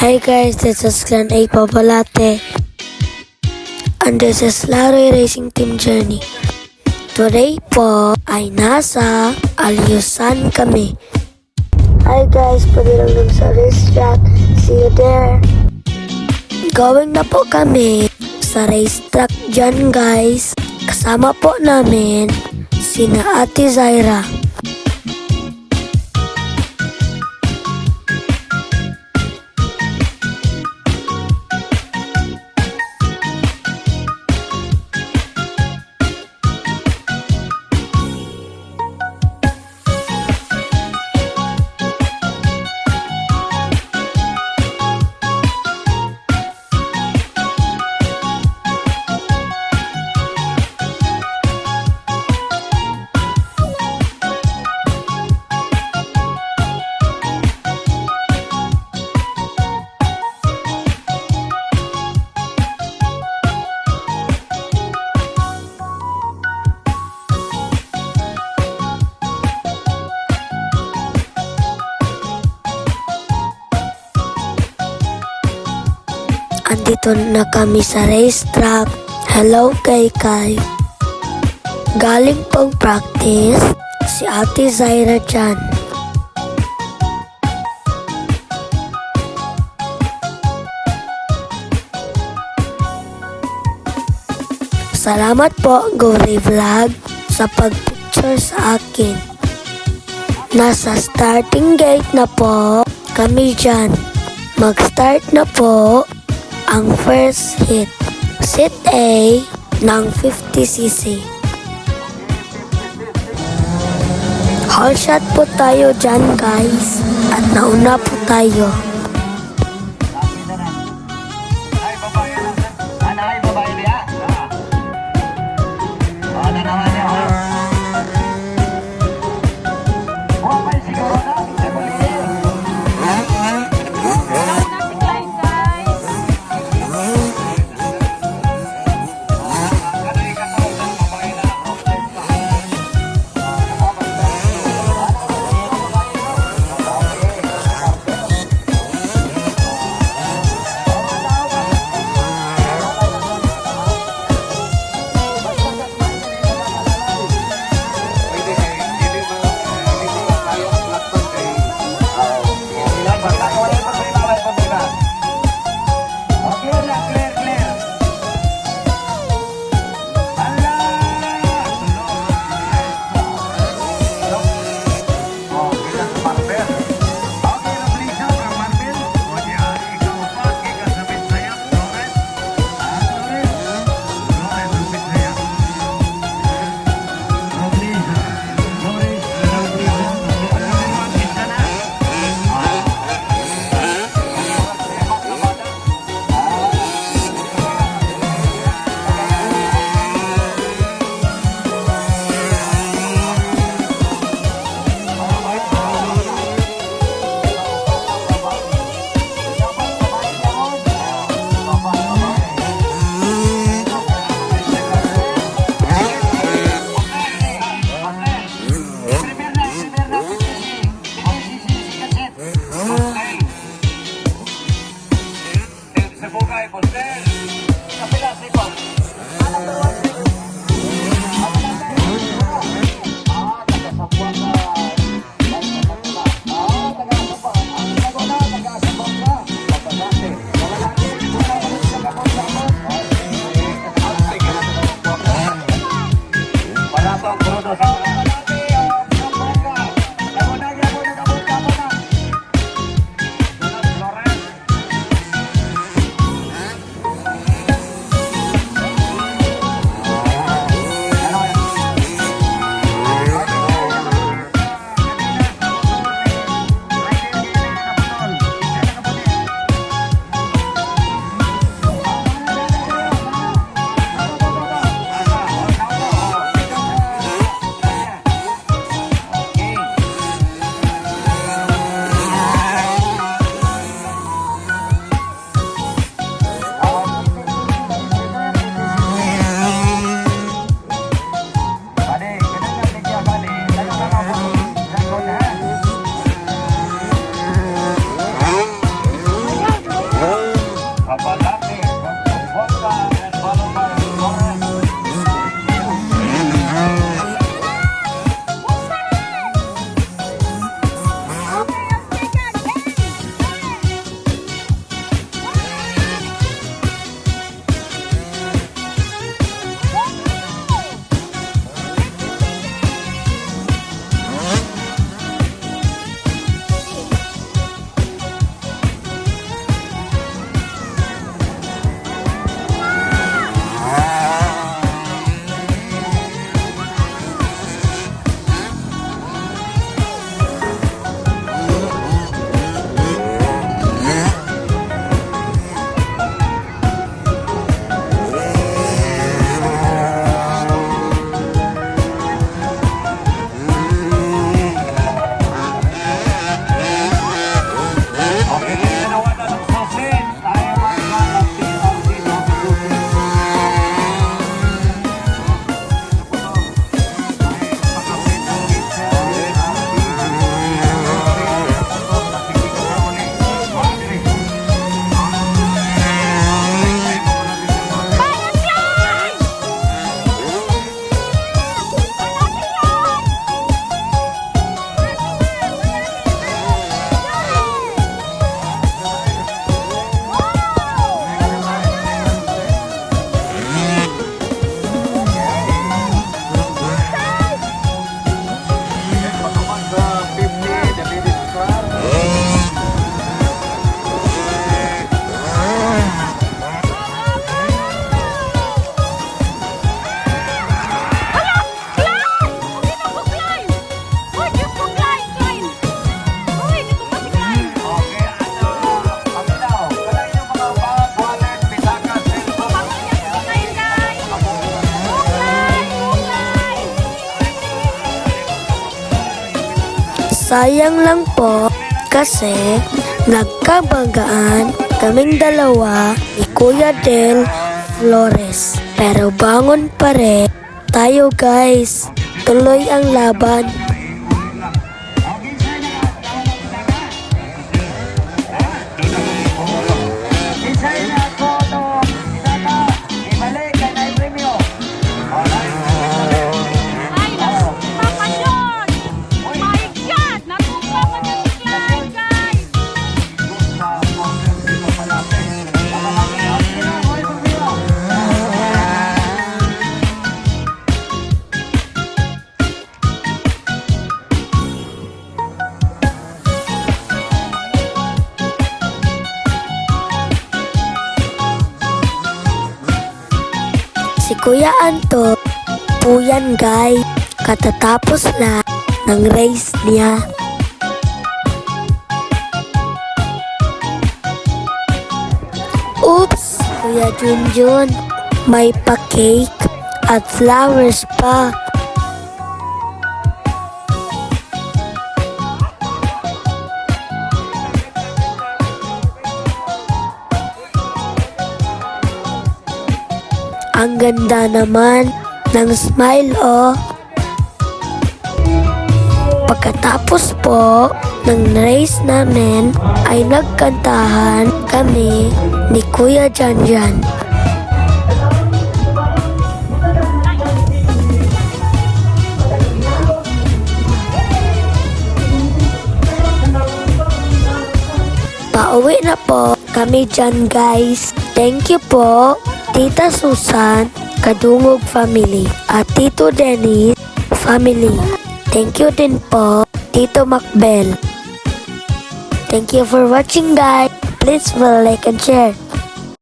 Hi guys, this is Clan A Pabalate and this is Laroy Racing Team Journey. Today po ay nasa Alyusan kami. Hi guys, pwede lang sa racetrack. See you there. Going na po kami sa racetrack dyan guys. Kasama po namin sina Ate Zaira. Andito na kami sa racetrack. Hello kay Kai. Galing pang practice si Ate Zaira dyan. Salamat po Gory Vlog sa pagpicture sa akin. Nasa starting gate na po kami dyan. Mag-start na po ang first hit, Seat A ng 50cc. Whole shot po tayo dyan guys at nauna po tayo. Sayang lang po kasi nagkabanggaan kaming dalawa ni Kuya Del Flores. Pero bangon pa rin tayo guys. Tuloy ang laban. Si Kuya Anto, puyan guys, katatapos na ng race niya. Oops! Kuya Junjun, may pa-cake at flowers pa. Ang ganda naman ng smile oh. Pagkatapos po ng race namin ay nagkantahan kami ni Kuya Janjan. Pauwi na po kami dyan guys. Thank you po Tita Susan, Kadungog family at Tito Dennis family. Thank you din po Tito Macbel. Thank you for watching guys. Please like and share.